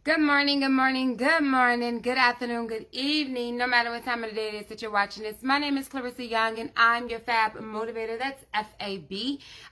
Good morning, good morning, good morning, good afternoon, good evening, no matter what time of the day it is that you're watching this. My name is Clarissa Young, and I'm your FAB motivator. That's FAB.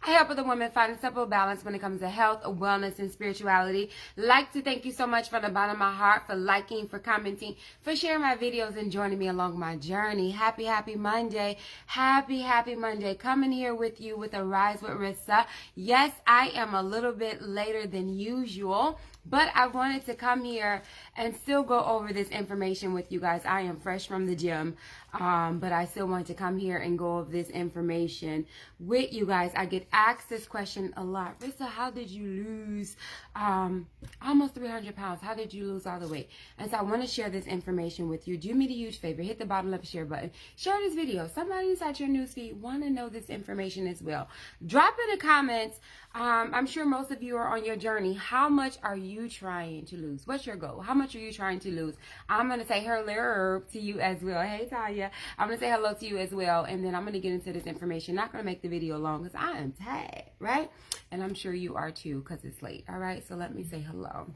I help other women find a simple balance when it comes to health, wellness, and spirituality. Like to thank you so much from the bottom of my heart for liking, for commenting, for sharing my videos, and joining me along my journey. Happy Monday. Happy Monday. Coming here with you with a Rise with Rissa. Yes, I am a little bit later than usual, but I wanted to come here and still go over this information with you guys. I am fresh from the gym, but I still want to come here and go over this information with you guys. I get asked this question a lot. Rissa, how did you lose almost 300 pounds? How did you lose all the weight? And so I want to share this information with you. Do me the huge favor. Hit the bottom left share button. Share this video. Somebody inside your newsfeed want to know this information as well. Drop in the comments. I'm sure most of you are on your journey. How much are you trying to lose? What's your goal? How much are you trying to lose? I'm going to say hello to you as well. Hey, Tanya. I'm going to say hello to you as well. And then I'm going to get into this information. Not going to make the video long because I am tired, right? And I'm sure you are too because it's late. All right. So let me say hello.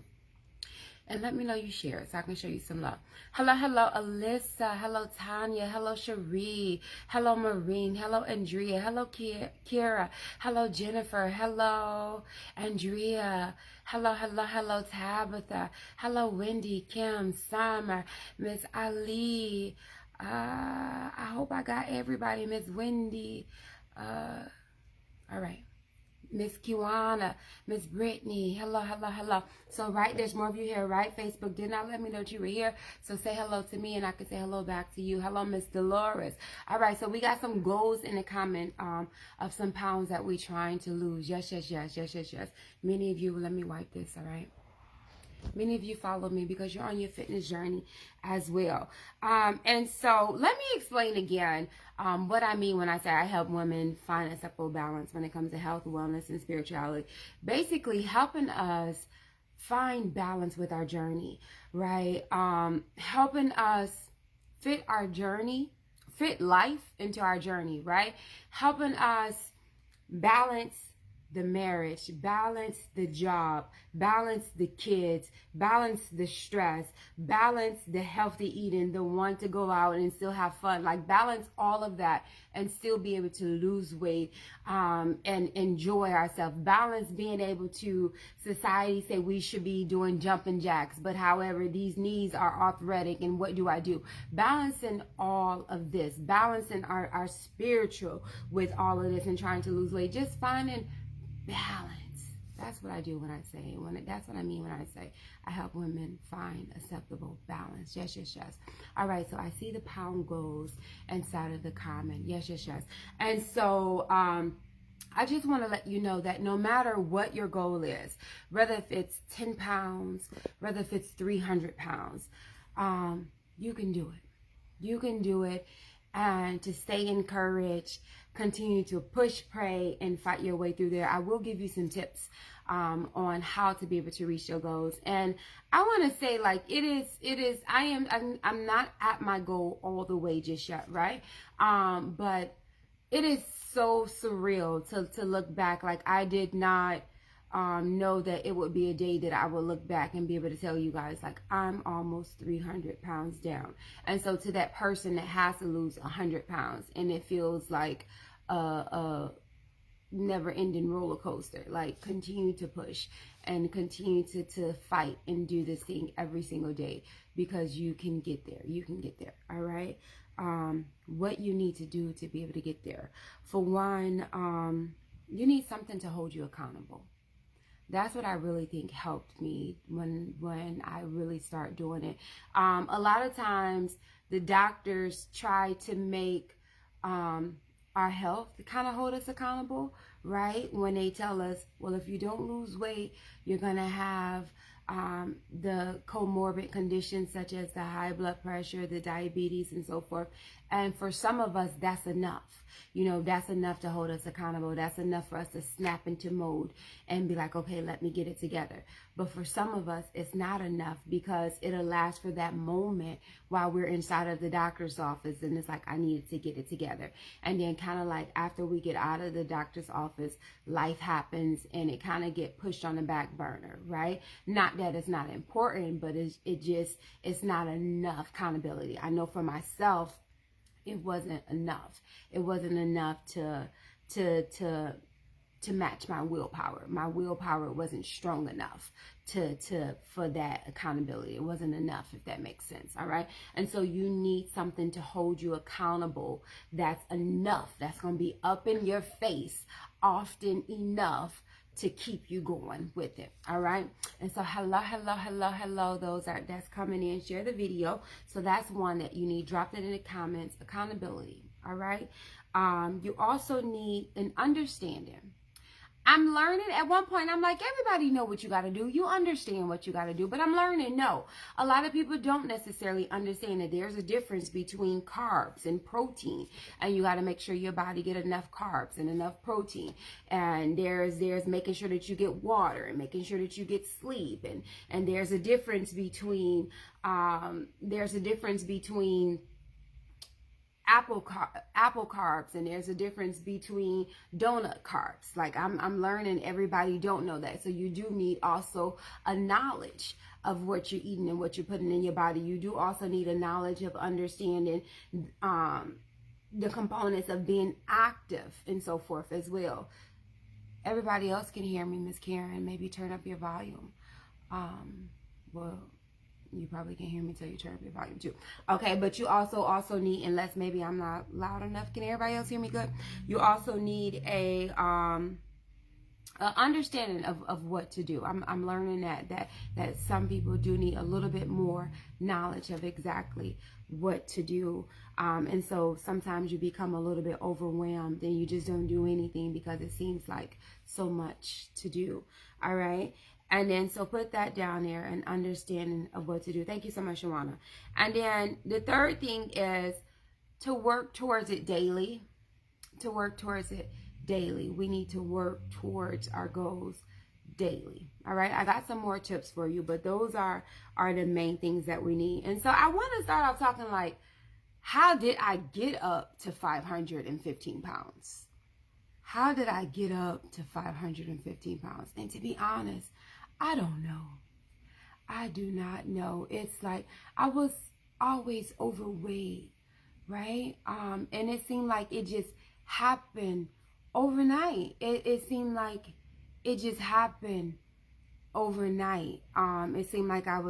And let me know you share so I can show you some love. Hello, Alyssa. Hello, Tanya. Hello, Cherie. Hello, Maureen. Hello, Andrea. Hello, Kira. Hello, Jennifer. Hello, Andrea. Hello, Tabitha. Hello, Wendy, Kim, Summer, Miss Ali. I hope I got everybody. Miss Wendy. All right. Miss Kiwana, Miss Brittany, hello. So, right, there's more of you here, right? Facebook did not let me know that you were here. So, say hello to me and I can say hello back to you. Hello, Miss Dolores. All right, so we got some goals in the comment of some pounds that we're trying to lose. Yes. Many of you, let me wipe this, all right? Many of you follow me because you're on your fitness journey as well. And so let me explain again what I mean when I say I help women find a simple balance when it comes to health, wellness, and spirituality. Basically helping us find balance with our journey, right? Helping us fit our journey, fit life into our journey, right? Helping us balance the marriage, balance the job, balance the kids, balance the stress, balance the healthy eating, the want to go out and still have fun, like balance all of that and still be able to lose weight and enjoy ourselves. Balance being able to, society say we should be doing jumping jacks, but however, these knees are arthritic and what do I do? Balancing all of this, balancing our spiritual with all of this and trying to lose weight, just finding balance. That's what I do when I say, that's what I mean when I say I help women find acceptable balance. Yes. All right, so I see the pound goals inside of the comment. Yes. And so I just want to let you know that no matter what your goal is, whether if it's 10 pounds, whether if it's 300 pounds, you can do it. You can do it. And to stay encouraged, continue to push, pray, and fight your way through there. I will give you some tips on how to be able to reach your goals. And I want to say, like, I'm not at my goal all the way just yet, right? But it is so surreal to look back. Like, I did not know that it would be a day that I would look back and be able to tell you guys, like, I'm almost 300 pounds down. And so to that person that has to lose 100 pounds and it feels like a never-ending roller coaster, like, continue to push and continue to fight and do this thing every single day because you can get there. You can get there, all right? What you need to do to be able to get there. For one, you need something to hold you accountable. That's what I really think helped me when I really start doing it. A lot of times the doctors try to make our health to kind of hold us accountable, right? When they tell us, well, if you don't lose weight, you're going to have the comorbid conditions such as the high blood pressure, the diabetes, and so forth. And for some of us, that's enough. You know, that's enough to hold us accountable. That's enough for us to snap into mode and be like, okay, let me get it together. But for some of us, it's not enough because it'll last for that moment while we're inside of the doctor's office. And it's like, I needed to get it together. And then kind of like after we get out of the doctor's office, life happens and it kind of get pushed on the back burner, right? Not that it's not important, but it's not enough accountability. I know for myself, it wasn't enough. It wasn't enough to match my willpower. My willpower wasn't strong enough for that accountability. It wasn't enough, if that makes sense. All right. And so you need something to hold you accountable. That's enough. That's going to be up in your face often enough to keep you going with it. All right. And so hello. That's coming in. Share the video. So that's one that you need. Drop it in the comments. Accountability. All right. You also need an understanding. I'm learning. At one point, I'm like, everybody know what you got to do. You understand what you got to do. But I'm learning, no. A lot of people don't necessarily understand that there's a difference between carbs and protein. And you got to make sure your body get enough carbs and enough protein. And there's making sure that you get water and making sure that you get sleep. And there's a difference between, apple carbs, and there's a difference between donut carbs. Like I'm learning, everybody don't know that. So you do need also a knowledge of what you're eating and what you're putting in your body. You do also need a knowledge of understanding the components of being active and so forth as well. Everybody else can hear me, Miss Karen. Maybe turn up your volume. Well, you probably can hear me till you turn up your volume too. Okay, but you also need, unless maybe I'm not loud enough, can everybody else hear me good? You also need a understanding of what to do. I'm learning that some people do need a little bit more knowledge of exactly what to do. And so sometimes you become a little bit overwhelmed and you just don't do anything because it seems like so much to do. All right. And then, so put that down there, an understanding of what to do. Thank you so much, Shawana. And then the third thing is to work towards it daily. To work towards it daily. We need to work towards our goals daily. All right. I got some more tips for you, but those are the main things that we need. And so I want to start off talking like, how did I get up to 515 pounds? How did I get up to 515 pounds? And to be honest, I don't know. I do not know. It's like I was always overweight, right? And it seemed like it just happened overnight. It seemed like it just happened overnight. It seemed like I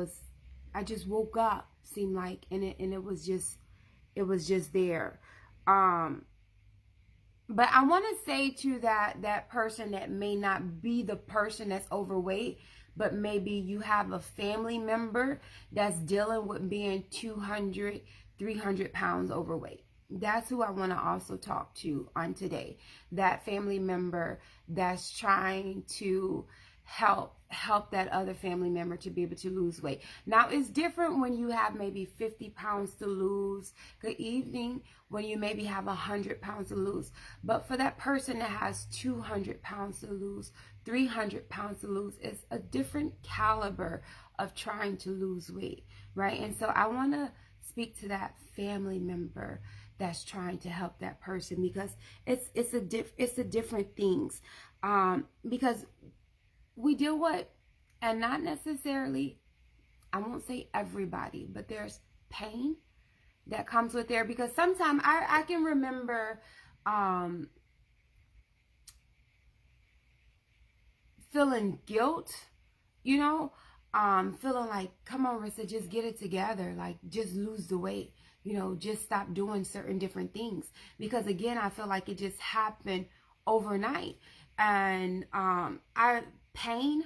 just woke up. Seemed like, and it was just there. But I want to say to that person that may not be the person that's overweight, but maybe you have a family member that's dealing with being 200, 300 pounds overweight. That's who I want to also talk to on today. That family member that's trying to help that other family member to be able to lose weight. Now, it's different when you have maybe 50 pounds to lose. Good evening. When you maybe have 100 pounds to lose. But for that person that has 200 pounds to lose, 300 pounds to lose, it's a different caliber of trying to lose weight, right? And so I want to speak to that family member that's trying to help that person, because it's a different things. Because we deal with, and not necessarily, I won't say everybody, but there's pain that comes with there, because sometimes I can remember feeling guilt, feeling like, come on, Rissa, just get it together, like just lose the weight, just stop doing certain different things, because again, I feel like it just happened overnight. And pain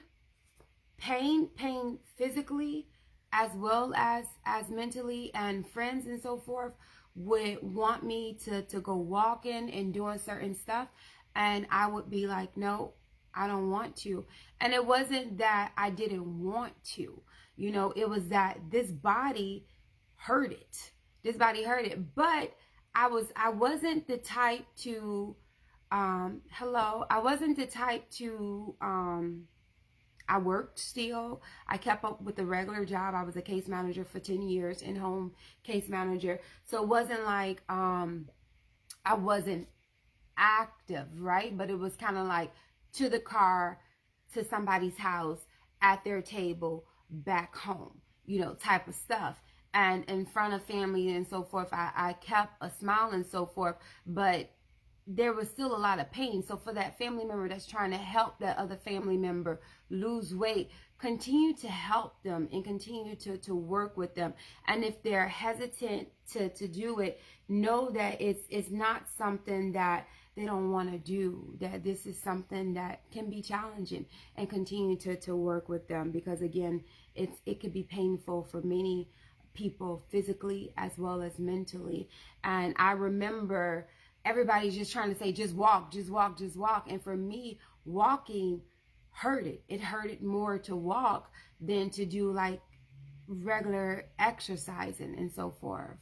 physically as well as mentally, and friends and so forth would want me to go walking and doing certain stuff, and I would be like, no, I don't want to. And it wasn't that I didn't want to, it was that this body heard it. But I wasn't the type to I wasn't the type to I worked still. I kept up with the regular job. I was a case manager for 10 years, in-home case manager. So it wasn't like I wasn't active, right? But it was kind of like to the car, to somebody's house, at their table, back home, you know, type of stuff. And in front of family and so forth, I kept a smile and so forth, but there was still a lot of pain. So for that family member that's trying to help that other family member lose weight, continue to help them and continue to work with them. And if they're hesitant to do it, know that it's not something that they don't want to do, that this is something that can be challenging, and continue to work with them, because again, it could be painful for many people, physically as well as mentally. And I remember everybody's just trying to say, just walk, just walk, just walk. And for me, walking hurted. It hurted more to walk than to do like regular exercising and so forth.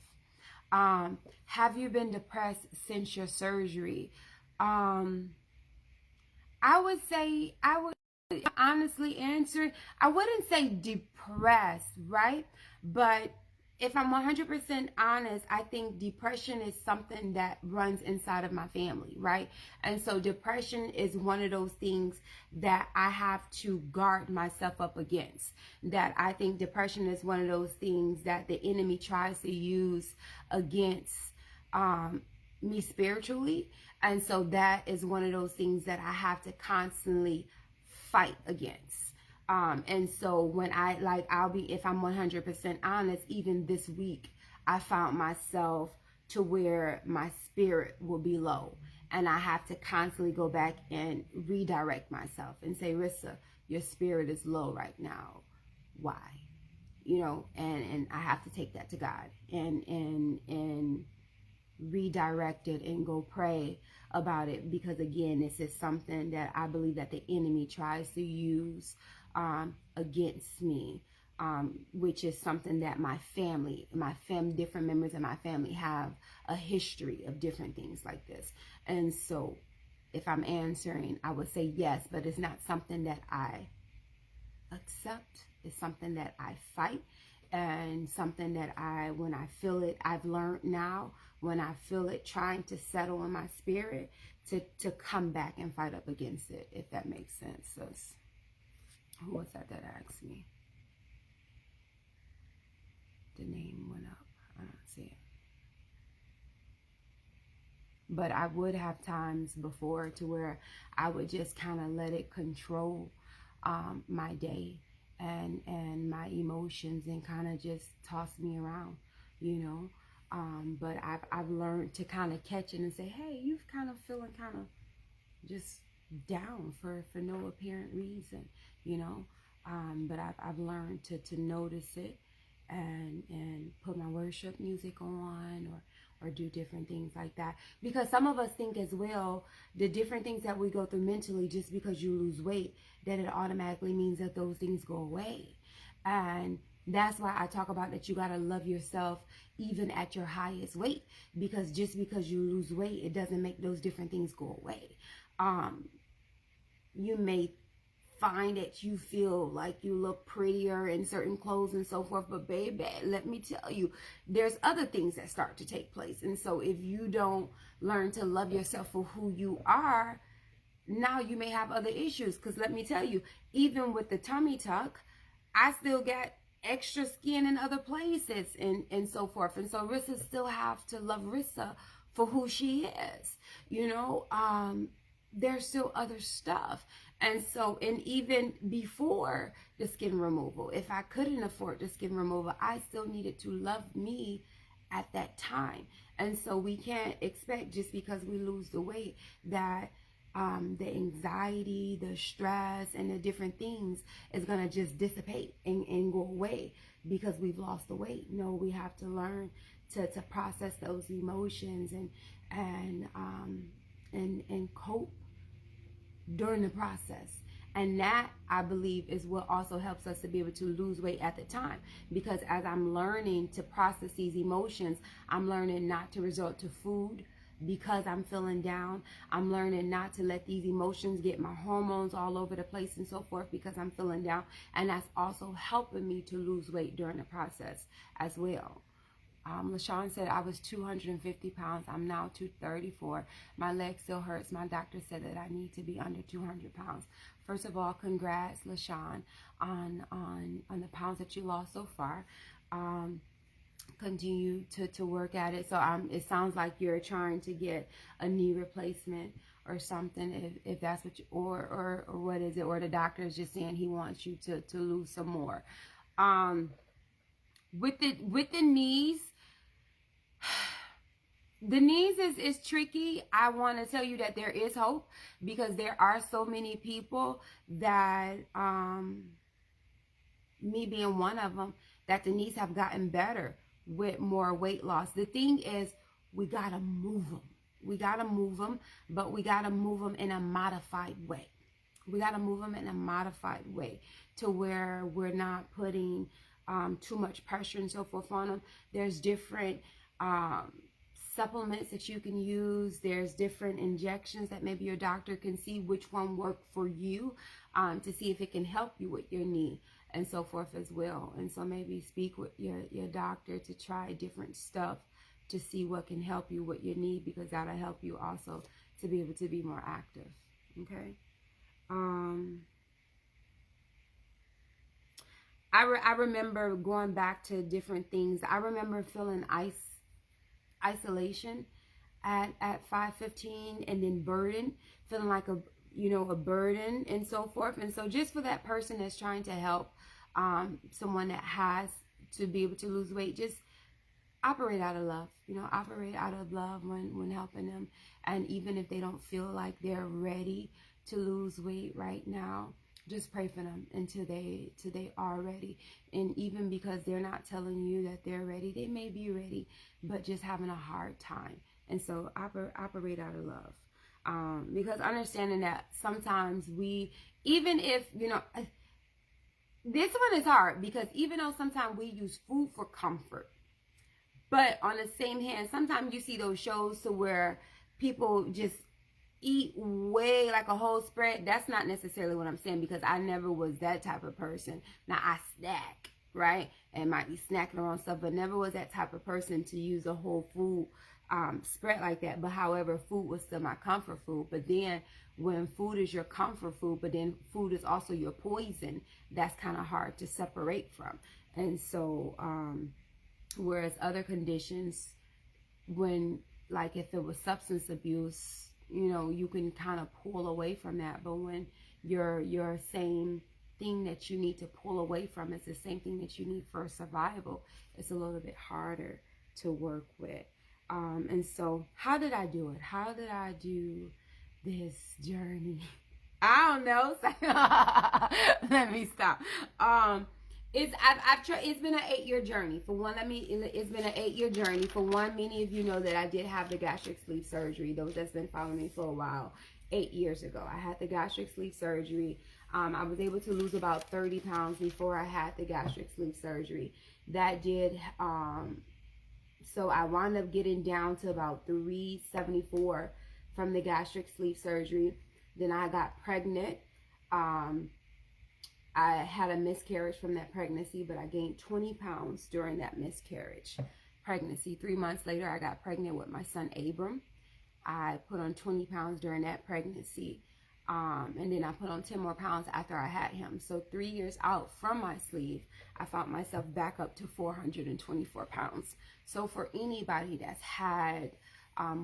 Have you been depressed since your surgery? I would say, I would honestly answer, I wouldn't say depressed, right? But if I'm 100% honest, I think depression is something that runs inside of my family, right? And so depression is one of those things that I have to guard myself up against. That I think depression is one of those things that the enemy tries to use against me spiritually. And so that is one of those things that I have to constantly fight against. And so when I'll be, if I'm 100% honest, even this week, I found myself to where my spirit will be low, and I have to constantly go back and redirect myself and say, Rissa, your spirit is low right now. Why? You know, and I have to take that to God and redirect it and go pray about it, because again, this is something that I believe that the enemy tries to use against me, which is something that my family, different members of my family have a history of different things like this. And so if I'm answering, I would say yes, but it's not something that I accept. It's something that I fight, and something that when I feel it, I've learned now, when I feel it trying to settle in my spirit, to come back and fight up against it, if that makes sense. So, who was that asked me? The name went up. I don't see it. But I would have times before to where I would just kind of let it control my day and my emotions, and kind of just toss me around, you know. But I've learned to kind of catch it and say, hey, you've kind of feeling kind of just down for no apparent reason, you know. But I've learned to notice it and put my worship music on, or do different things like that. Because some of us think as well, the different things that we go through mentally, just because you lose weight, that it automatically means that those things go away. And that's why I talk about that you got to love yourself even at your highest weight, because just because you lose weight, it doesn't make those different things go away. You may find that you feel like you look prettier in certain clothes and so forth, but baby, let me tell you, there's other things that start to take place. And so if you don't learn to love yourself for who you are, now you may have other issues. Because let me tell you, even with the tummy tuck, I still got extra skin in other places and so forth. And so Rissa still have to love Rissa for who she is, you know. There's still other stuff. And so, and even before the skin removal, if I couldn't afford the skin removal, I still needed to love me at that time. And so we can't expect, just because we lose the weight, that the anxiety, the stress, and the different things is going to just dissipate and go away because we've lost the weight. No, we have to learn to process those emotions and cope during the process. And that, I believe, is what also helps us to be able to lose weight at the time. Because as I'm learning to process these emotions, I'm learning not to resort to food because I'm feeling down. I'm learning not to let these emotions get my hormones all over the place and so forth because I'm feeling down. And that's also helping me to lose weight during the process as well. LaShawn said I was 250 pounds. I'm now 234. My leg still hurts. My doctor said that I need to be under 200 pounds. First of all, congrats, LaShawn, on the pounds that you lost so far. Continue to work at it. So it sounds like you're trying to get a knee replacement or something, if that's what you, or what is it, or the doctor is just saying he wants you to lose some more. With the knees, the knees is tricky. I want to tell you that there is hope, because there are so many people that, me being one of them, that the knees have gotten better with more weight loss. The thing is, we got to move them. We got to move them, but we got to move them in a modified way. We got to move them in a modified way to where we're not putting too much pressure and so forth on them. There's different supplements that you can use. There's different injections that maybe your doctor can see which one worked for you, to see if it can help you with your knee and so forth as well. And so maybe speak with your doctor to try different stuff to see what can help you with your knee, because that'll help you also to be able to be more active. Okay. I remember going back to different things. I remember feeling isolation at 5:15, and then burden, feeling like a burden and so forth. And so just for that person that's trying to help someone that has to be able to lose weight, just operate out of love. Operate out of love when helping them. And even if they don't feel like they're ready to lose weight right now, just pray for them until they are ready. And even because they're not telling you that they're ready, they may be ready, but just having a hard time. And so operate out of love. Because understanding that sometimes even if, this one is hard, because even though sometimes we use food for comfort, but on the same hand, sometimes you see those shows to where people just eat way like a whole spread. That's not necessarily what I'm saying, because I never was that type of person. Now I snack, right? And might be snacking on stuff, but never was that type of person to use a whole food spread like that. But however, food was still my comfort food. But then when food is your comfort food, but then food is also your poison, that's kind of hard to separate from. And so whereas other conditions, when, like if it was substance abuse, you can kind of pull away from that. But when your same thing that you need to pull away from is the same thing that you need for survival, it's a little bit harder to work with. And so how did I do it? How did I do this journey? I don't know. Let me stop. It's been an 8-year journey. For one, it's been an 8-year journey. For one, many of you know that I did have the gastric sleeve surgery. Those that's been following me for a while, 8 years ago, I had the gastric sleeve surgery. I was able to lose about 30 pounds before I had the gastric sleeve surgery. That did, so I wound up getting down to about 374 from the gastric sleeve surgery. Then I got pregnant. I had a miscarriage from that pregnancy, but I gained 20 pounds during that miscarriage pregnancy. 3 months later, I got pregnant with my son, Abram. I put on 20 pounds during that pregnancy. And then I put on 10 more pounds after I had him. So 3 years out from my sleeve, I found myself back up to 424 pounds. So for anybody that's had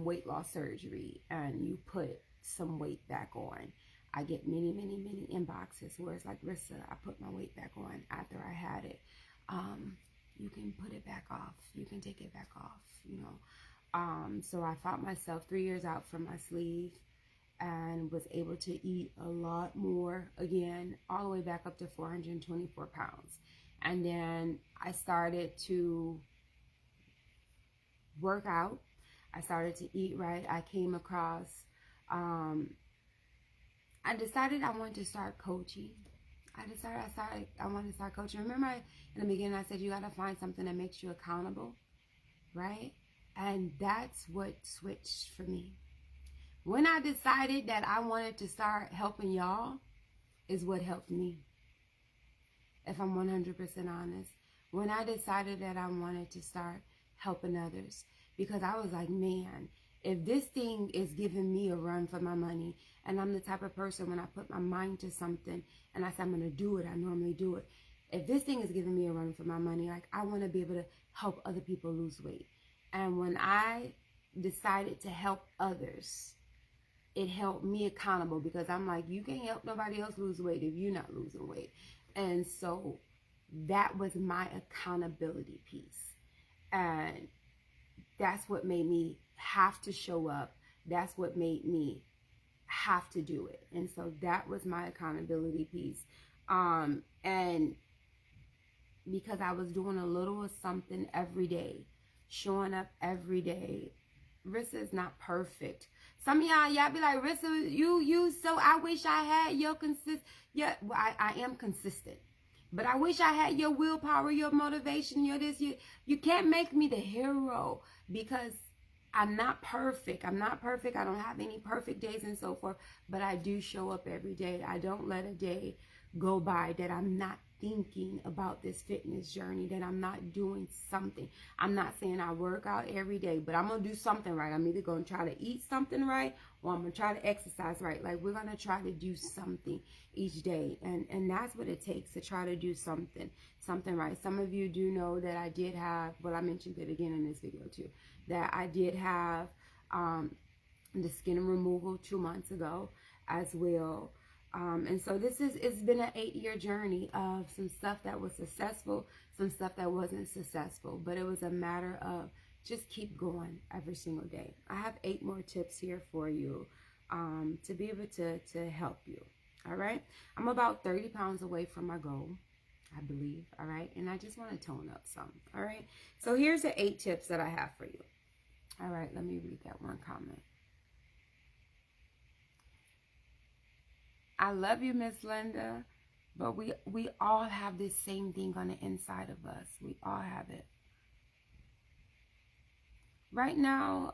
weight loss surgery and you put some weight back on, I get many inboxes where it's like, Rissa, I put my weight back on after I had it. You can put it back off. You can take it back off, So I found myself 3 years out from my sleeve and was able to eat a lot more again, all the way back up to 424 pounds. And then I started to work out. I started to eat right. I came across, I decided I wanted to start coaching. I wanted to start coaching. Remember in the beginning I said you got to find something that makes you accountable, right? And that's what switched for me. When I decided that I wanted to start helping y'all is what helped me. If I'm 100% honest. When I decided that I wanted to start helping others. Because I was like, man, if this thing is giving me a run for my money, and I'm the type of person when I put my mind to something and I say I'm going to do it, I normally do it. If this thing is giving me a run for my money, like I want to be able to help other people lose weight. And when I decided to help others, it held me accountable, because I'm like, you can't help nobody else lose weight if you're not losing weight. And so that was my accountability piece. And that's what made me have to show up. That's what made me have to do it. And so that was my accountability piece. And because I was doing a little of something every day, showing up every day. Rissa is not perfect. Some of y'all be like, Rissa, you so I wish I had your yeah, well, I am consistent. But I wish I had your willpower, your motivation, your this. You can't make me the hero, because I'm not perfect. I'm not perfect. I don't have any perfect days and so forth. But I do show up every day. I don't let a day go by that I'm not thinking about this fitness journey, that I'm not doing something. I'm not saying I work out every day, but I'm going to do something right. I'm either going to try to eat something right, or I'm going to try to exercise right. Like, we're going to try to do something each day. And that's what it takes to try to do something right. Some of you do know that I did have, well, I mentioned it again in this video too, that I did have the skin removal 2 months ago as well. And so it's been an 8-year journey of some stuff that was successful, some stuff that wasn't successful, but it was a matter of just keep going every single day. I have 8 more tips here for you, to be able to help you. All right. I'm about 30 pounds away from my goal, I believe. All right. And I just want to tone up some. All right. So here's the 8 tips that I have for you. All right. Let me read that one comment. I love you, Miss Linda, but we all have this same thing on the inside of us. We all have it. Right now,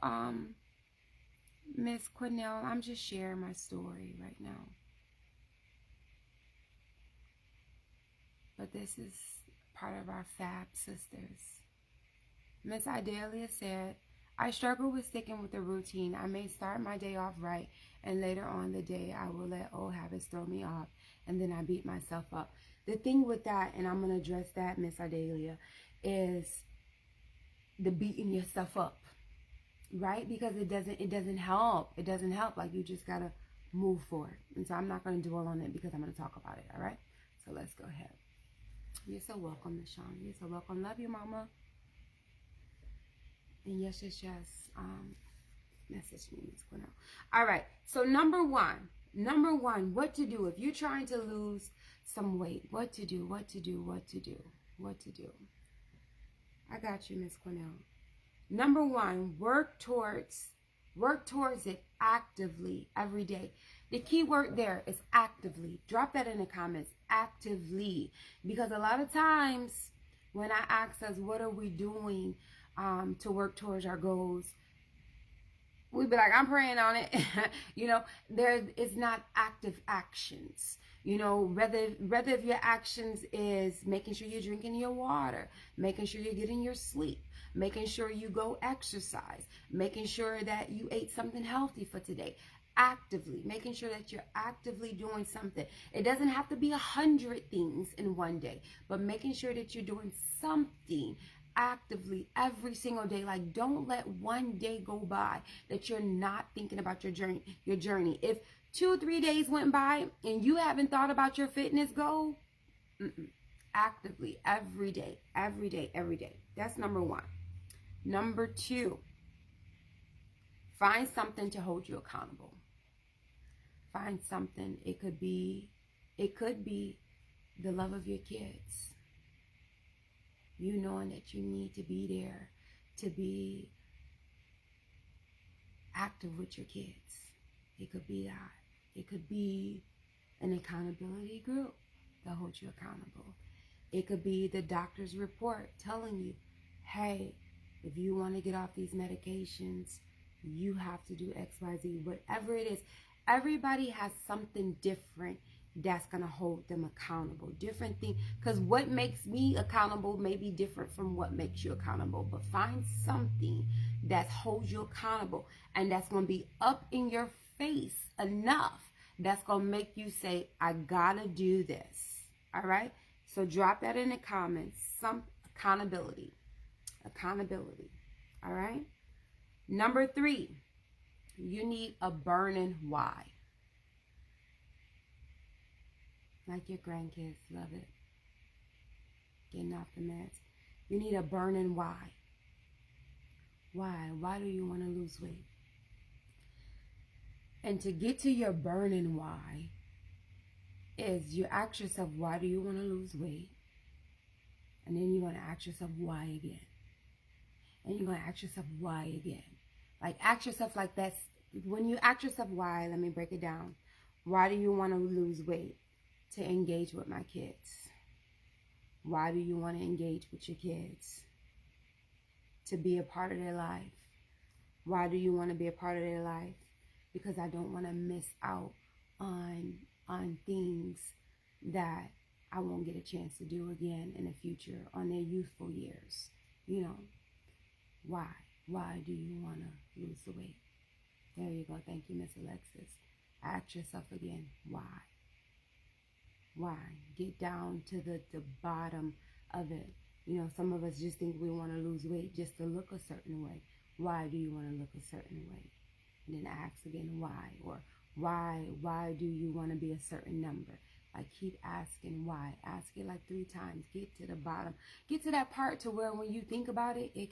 Miss Cornell, I'm just sharing my story right now. But this is part of our FAB sisters. Miss Idalia said, I struggle with sticking with the routine. I may start my day off right, and later on the day, I will let old habits throw me off, and then I beat myself up. The thing with that, and I'm going to address that, Miss Idalia, is the beating yourself up, right? Because it doesn't help. It doesn't help. Like, you just got to move forward. And so I'm not going to dwell on it, because I'm going to talk about it, all right? So let's go ahead. You're so welcome, Miss Shawn. You're so welcome. Love you, Mama. And yes, message me, Ms. Cornell. All right. So number one, what to do if you're trying to lose some weight? What to do? I got you, Ms. Cornell. Number one, work towards it actively every day. The key word there is actively. Drop that in the comments, actively. Because a lot of times when I ask us, what are we doing to work towards our goals, we'd be like, I'm praying on it. You know, it's not active actions. You know, whether if your actions is making sure you're drinking your water, making sure you're getting your sleep, making sure you go exercise, making sure that you ate something healthy for today. Actively, making sure that you're actively doing something. It doesn't have to be 100 things in one day, but making sure that you're doing something actively every single day. Like, don't let one day go by that you're not thinking about your journey. If 2 or 3 days went by and you haven't thought about your fitness goal, actively every day. That's number one. Number two, find something to hold you accountable. Find something. It could be the love of your kids. You knowing that you need to be there to be active with your kids. It could be that. It could be an accountability group that holds you accountable. It could be the doctor's report telling you, hey, If you want to get off these medications, you have to do X, Y, Z, whatever it is. Everybody has something different that's going to hold them accountable. Different thing, because what makes me accountable may be different from what makes you accountable. But find something that holds you accountable and that's going to be up in your face enough that's going to make you say, I got to do this. All right? So drop that in the comments. Some accountability. Accountability. All right? Number 3, you need a burning why. Like your grandkids, love it. Getting off the meds. You need a burning why. Why? Why do you want to lose weight? And to get to your burning why is you ask yourself, why do you want to lose weight? And then you're going to ask yourself, why again? And you're going to ask yourself, why again? Like, ask yourself like that. When you ask yourself why, let me break it down. Why do you want to lose weight? To engage with my kids. Why do you want to engage with your kids? To be a part of their life. Why do you want to be a part of their life? Because I don't want to miss out on things that I won't get a chance to do again in the future, on their youthful years. You know, why? Why do you want to lose the weight? There you go. Thank you, Miss Alexis. Ask yourself again, why? Why? Get down to the bottom of it. You know, some of us just think we want to lose weight just to look a certain way. Why do you want to look a certain way? And then ask again, why? Or why do you want to be a certain number? Like, keep asking why. Ask it like 3 times. Get to the bottom. Get to that part to where when you think about it, it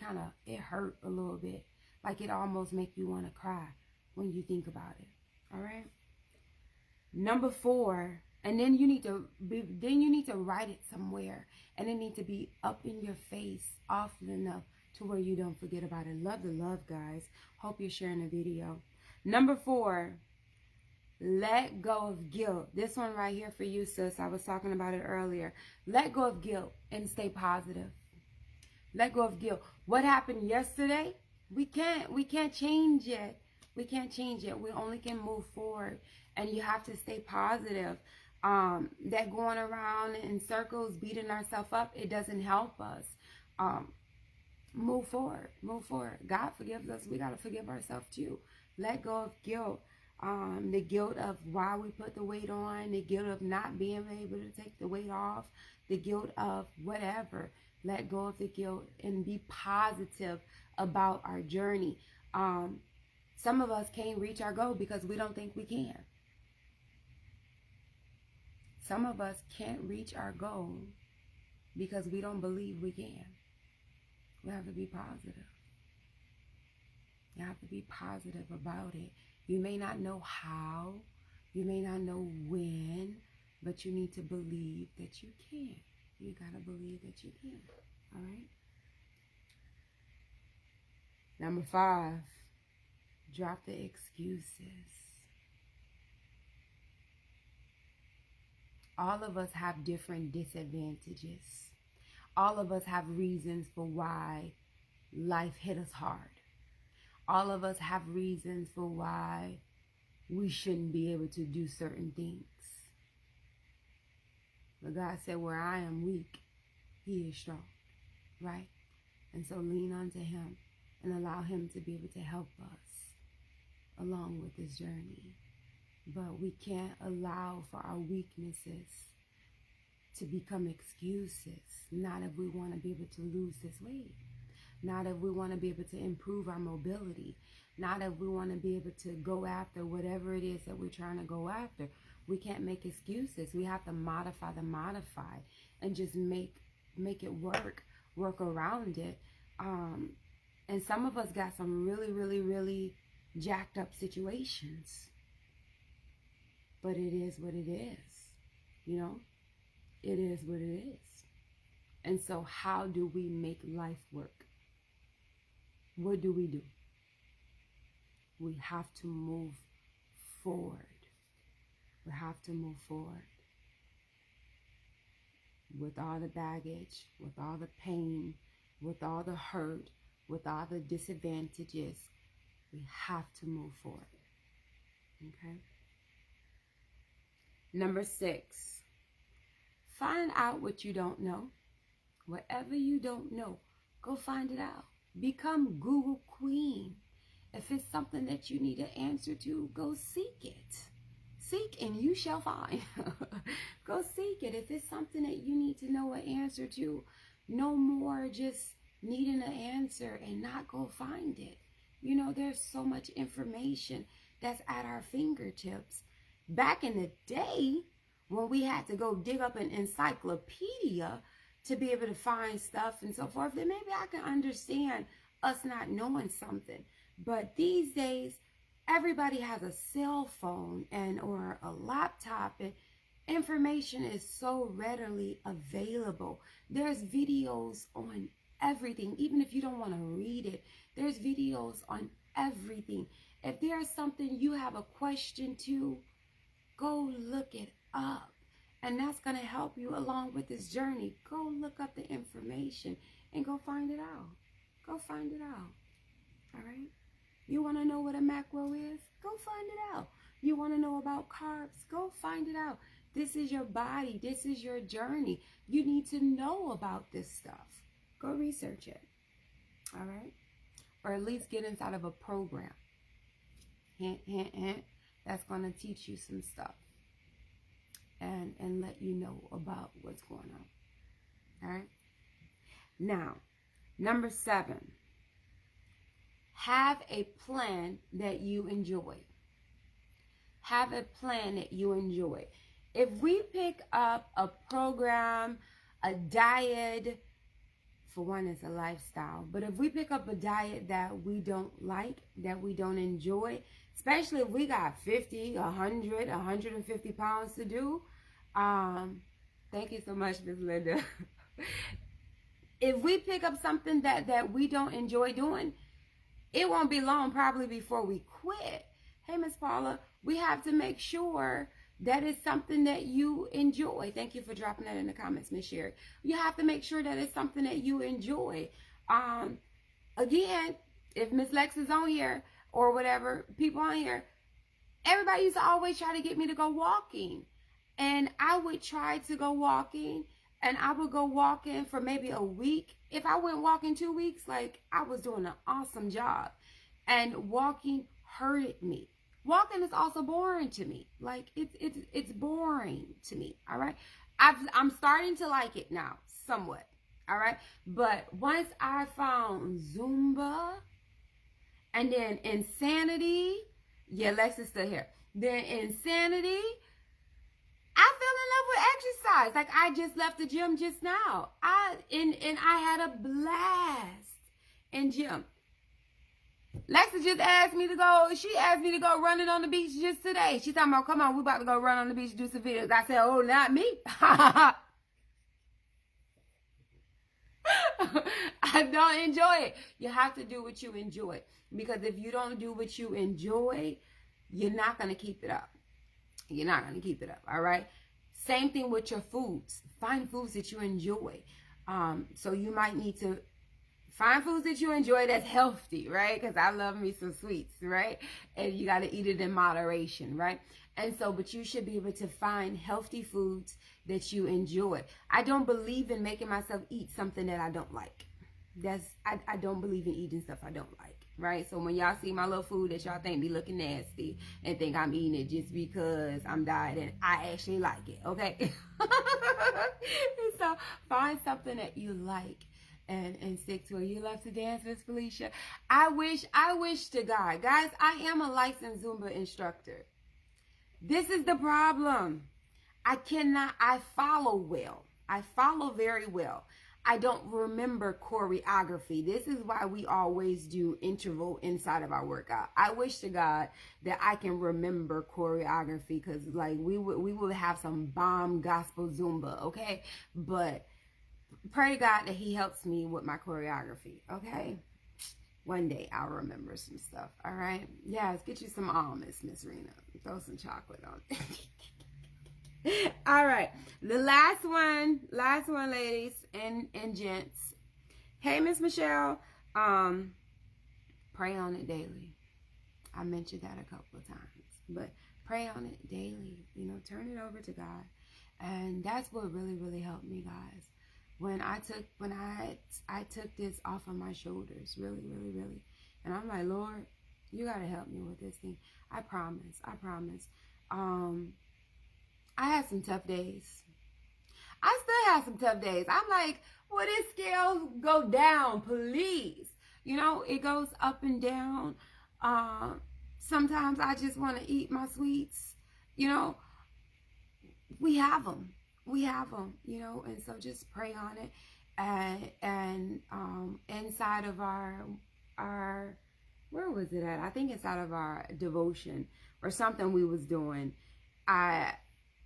hurt a little bit. Like, it almost make you want to cry when you think about it. All right? Number 4, and then you need to write it somewhere, and it needs to be up in your face often enough to where you don't forget about it. Love the love, guys. Hope you're sharing the video. Number 4, let go of guilt. This one right here for you, sis. I was talking about it earlier. Let go of guilt and stay positive. Let go of guilt. What happened yesterday? We can't change it. We can't change it. We only can move forward, and you have to stay positive. That going around in circles, beating ourselves up, it doesn't help us. Move forward. Move forward. God forgives us. We got to forgive ourselves too. Let go of guilt. The guilt of why we put the weight on. The guilt of not being able to take the weight off. The guilt of whatever. Let go of the guilt and be positive about our journey. Some of us can't reach our goal because we don't think we can. Some of us can't reach our goal because we don't believe we can. We have to be positive. You have to be positive about it. You may not know how, you may not know when, but you need to believe that you can. You got to believe that you can. All right? Number 5, drop the excuses. All of us have different disadvantages. All of us have reasons for why life hit us hard. All of us have reasons for why we shouldn't be able to do certain things. But God said, where I am weak, He is strong, right? And so lean onto Him and allow Him to be able to help us along with this journey. But we can't allow for our weaknesses to become excuses. Not if we want to be able to lose this weight. Not if we want to be able to improve our mobility. Not if we want to be able to go after whatever it is that we're trying to go after. We can't make excuses. We have to modify the modified and just make it work around it. And some of us got some really jacked up situations. But it is what it is, you know? It is what it is. And so how do we make life work? What do? We have to move forward. We have to move forward. With all the baggage, with all the pain, with all the hurt, with all the disadvantages, we have to move forward. Okay? Number 6, find out what you don't know. Whatever you don't know, go find it out. Become Google Queen. If it's something that you need an answer to, go seek it. Seek and you shall find. Go seek it. If it's something that you need to know an answer to, no more just needing an answer and not go find it. You know, there's so much information that's at our fingertips. Back in the day, when we had to go dig up an encyclopedia to be able to find stuff and so forth, then maybe I can understand us not knowing something. But these days, everybody has a cell phone and or a laptop, and information is so readily available. There's videos on everything. Even if you don't want to read it, there's videos on everything. If there's something you have a question to, go look it up. And that's going to help you along with this journey. Go look up the information and go find it out. Go find it out. All right? You want to know what a macro is? Go find it out. You want to know about carbs? Go find it out. This is your body. This is your journey. You need to know about this stuff. Go research it. All right? Or at least get inside of a program. Hint, hint, hint. That's going to teach you some stuff. And let you know about what's going on. All right? Now, number 7. Have a plan that you enjoy. Have a plan that you enjoy. If we pick up a program, a diet, for one, it's a lifestyle. But if we pick up a diet that we don't like, that we don't enjoy, especially if we got 50, 100, 150 pounds to do, thank you so much, Ms. Linda. If we pick up something that we don't enjoy doing, it won't be long probably before we quit. Hey, Miss Paula, we have to make sure that it's something that you enjoy. Thank you for dropping that in the comments, Miss Sherry. You have to make sure that it's something that you enjoy. Again, if Miss Lex is on here or whatever, people on here, everybody used to always try to get me to go walking. And I would try to go walking, and I would go walking for maybe a week. If I went walking 2 weeks, like, I was doing an awesome job. And walking hurted me. Walking is also boring to me. Like, it's boring to me, all right? I'm starting to like it now, somewhat, all right? But once I found Zumba, and then Insanity, yeah, Lex is still here. Then Insanity, I fell in love with exercise. Like, I just left the gym just now. I had a blast in gym. Lexa just asked me to go. She asked me to go running on the beach just today. She's talking about, come on, we about to go run on the beach and do some videos. I said, oh, not me. I don't enjoy it. You have to do what you enjoy. Because if you don't do what you enjoy, you're not going to keep it up. You're not going to keep it up, all right? Same thing with your foods. Find foods that you enjoy. So you might need to find foods that you enjoy that's healthy, right? Because I love me some sweets, right? And you got to eat it in moderation, right? And so, but you should be able to find healthy foods that you enjoy. I don't believe in making myself eat something that I don't like. I don't believe in eating stuff I don't like, right? So when y'all see my little food that y'all think be looking nasty and think I'm eating it just because I'm dieting, I actually like it, okay? So find something that you like and stick to it. You love to dance, Miss Felicia? I wish to God. Guys, I am a licensed Zumba instructor. This is the problem. I follow well. I follow very well. I don't remember choreography. This is why we always do interval inside of our workout. I wish to God that I can remember choreography, because like we would have some bomb gospel Zumba, okay? But pray to God that he helps me with my choreography, okay? One day I'll remember some stuff, all right? Yes, get you some almonds, Miss Rena. Throw some chocolate on it. All right, the last one, ladies and gents. Hey, Miss Michelle, Pray on it daily. I mentioned that a couple of times, but pray on it daily. You know, turn it over to God. And that's what really, really helped me, guys. When I took this off of my shoulders, really, really, really. And I'm like, Lord, you got to help me with this thing. I promise. I had some tough days. I still have some tough days. I'm like, will this scale go down, please? You know, it goes up and down. Sometimes I just want to eat my sweets. You know, we have them, you know, and so just pray on it. And inside of our, where was it at? I think inside of our devotion or something we was doing,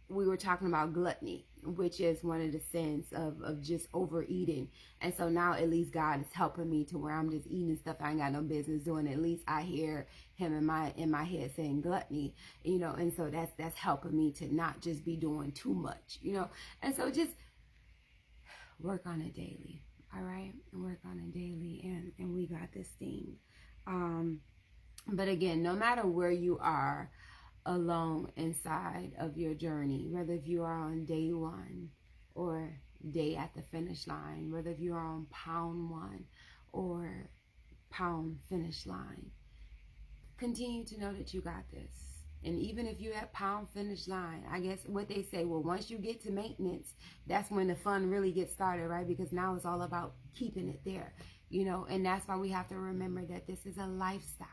we were talking about gluttony, which is one of the sins of just overeating. And so now at least God is helping me to where I'm just eating stuff I ain't got no business doing. At least I hear him in my head saying gluttony, you know, and so that's helping me to not just be doing too much, you know. And so just work on it daily, all right? Work on it daily, and we got this thing. But again, no matter where you are alone inside of your journey, whether if you are on day 1 or day at the finish line, whether if you are on pound 1 or pound finish line, continue to know that you got this. And even if you're at pound finish line, I guess what they say, well, once you get to maintenance, that's when the fun really gets started, right? Because now it's all about keeping it there, you know. And that's why we have to remember that this is a lifestyle.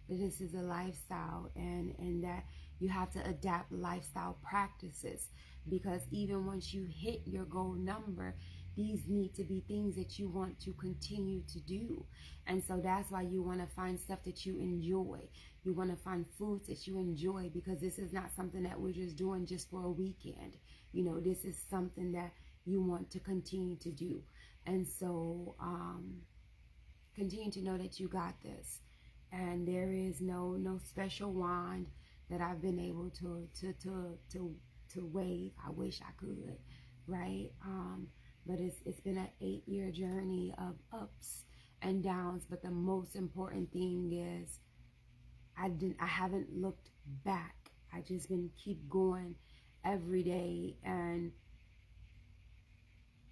This is a lifestyle, and that you have to adapt lifestyle practices, because even once you hit your goal number, these need to be things that you want to continue to do. And so that's why you want to find stuff that you enjoy. You want to find foods that you enjoy, because this is not something that we're just doing just for a weekend. You know, this is something that you want to continue to do. And so continue to know that you got this. And there is no special wand that I've been able to wave. I wish I could, right? But it's been an 8-year journey of ups and downs. But the most important thing is I haven't looked back. I just been keep going every day, and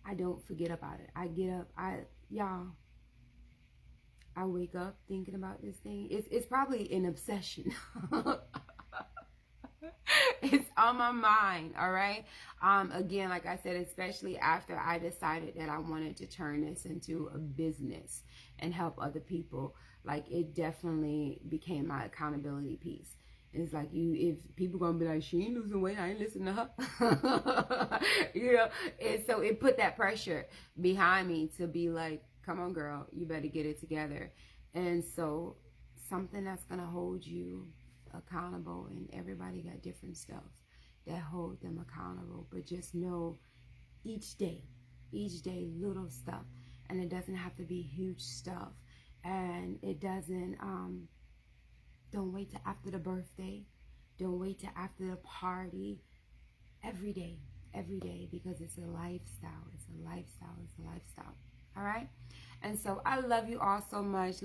I don't forget about it. I get up, I wake up thinking about this thing. It's probably an obsession. It's on my mind, all right? Again, like I said, especially after I decided that I wanted to turn this into a business and help other people, like it definitely became my accountability piece. It's like, if people gonna be like, she ain't losing weight, I ain't listening to her. You know, and so it put that pressure behind me to be like, come on, girl, you better get it together. And so something that's going to hold you accountable, and everybody got different stuff that hold them accountable. But just know each day, little stuff. And it doesn't have to be huge stuff. And it doesn't, don't wait till after the birthday. Don't wait till after the party. Every day, because it's a lifestyle. It's a lifestyle. All right. And so I love you all so much.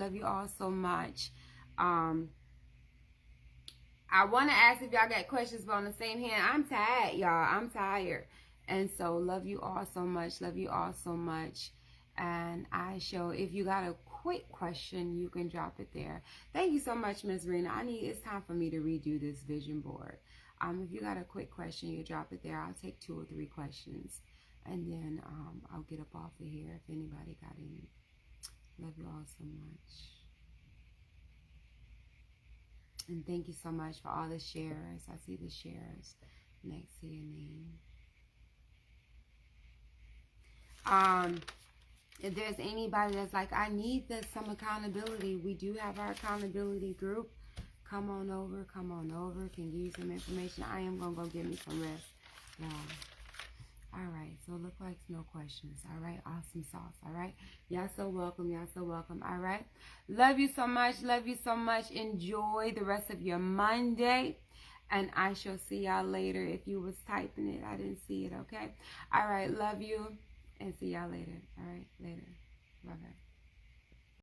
I want to ask if y'all got questions, but on the same hand, I'm tired, y'all. I'm tired. And so love you all so much. And if you got a quick question, you can drop it there. Thank you so much, Miss Rena. It's time for me to redo this vision board. If you got a quick question, you drop it there. I'll take 2 or 3 questions. And then I'll get up off of here if anybody got any. Love you all so much. And thank you so much for all the shares. I see the shares next to your name. If there's anybody that's like, I need some accountability, we do have our accountability group. Come on over. Can give you some information. I am going to go get me some rest. All right, so look like no questions. All right, awesome sauce. All right, y'all so welcome. All right, love you so much. Enjoy the rest of your Monday, and I shall see y'all later. If you was typing it, I didn't see it. Okay, all right, love you, and see y'all later. All right, later. Bye bye.